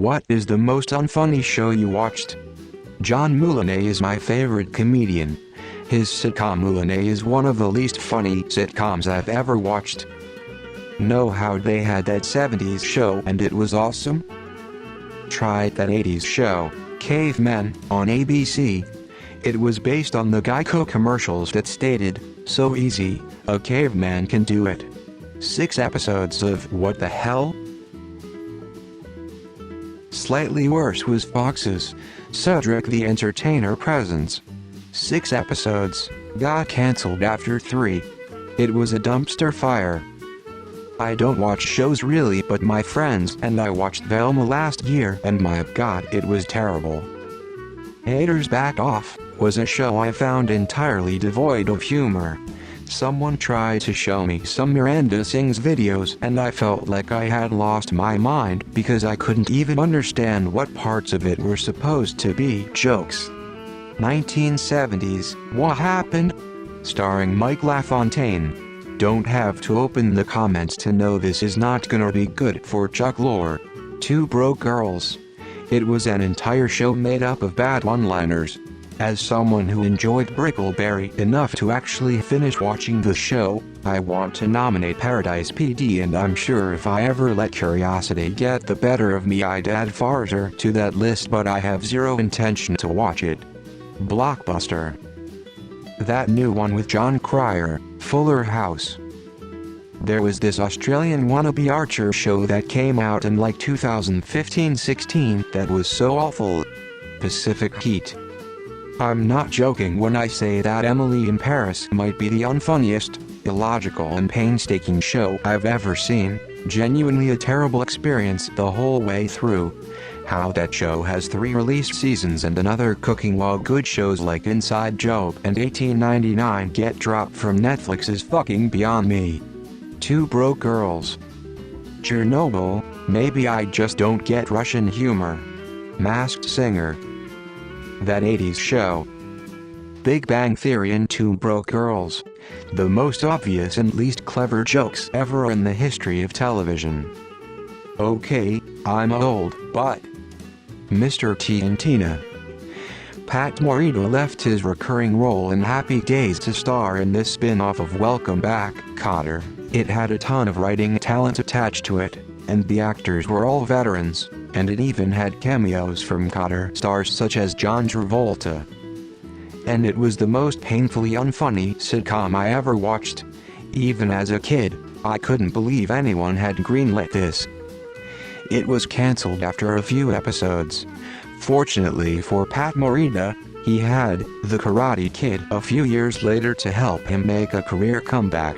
What is the most unfunny show you watched? John Mulaney is my favorite comedian. His sitcom Mulaney is one of the least funny sitcoms I've ever watched. Know how they had that 70s show and it was awesome? Tried that 80s show, Cavemen, on ABC. It was based on the Geico commercials that stated, "So easy, a caveman can do it." 6 episodes of What the Hell? Slightly worse was Fox's Cedric the Entertainer Presents. 6 episodes, got cancelled after 3. It was a dumpster fire. I don't watch shows really, but my friends and I watched Velma last year and my god, it was terrible. Haters Back Off was a show I found entirely devoid of humor. Someone tried to show me some Miranda Sings videos and I felt like I had lost my mind because I couldn't even understand what parts of it were supposed to be jokes. 1970s, What Happened? Starring Mike LaFontaine. Don't have to open the comments to know this is not gonna be good for Chuck Lorre. 2 Broke Girls. It was an entire show made up of bad one-liners. As someone who enjoyed Brickleberry enough to actually finish watching the show, I want to nominate Paradise PD, and I'm sure if I ever let curiosity get the better of me I'd add Farter to that list, but I have zero intention to watch it. Blockbuster. That new one with John Cryer, Fuller House. There was this Australian wannabe Archer show that came out in like 2015-16 that was so awful. Pacific Heat. I'm not joking when I say that Emily in Paris might be the unfunniest, illogical and painstaking show I've ever seen. Genuinely a terrible experience the whole way through. How that show has 3 released seasons and another cooking while good shows like Inside Job and 1899 get dropped from Netflix is fucking beyond me. 2 Broke Girls. Chernobyl, maybe I just don't get Russian humor. Masked Singer. That 80s show. Big Bang Theory and 2 Broke Girls. The most obvious and least clever jokes ever in the history of television. Okay, I'm old, but Mr. T and Tina. Pat Morita left his recurring role in Happy Days to star in this spin-off of Welcome Back, Kotter. It had a ton of writing talent attached to it, and the actors were all veterans, and it even had cameos from Kotter stars such as John Travolta. And it was the most painfully unfunny sitcom I ever watched. Even as a kid, I couldn't believe anyone had greenlit this. It was cancelled after a few episodes. Fortunately for Pat Morita, he had The Karate Kid a few years later to help him make a career comeback.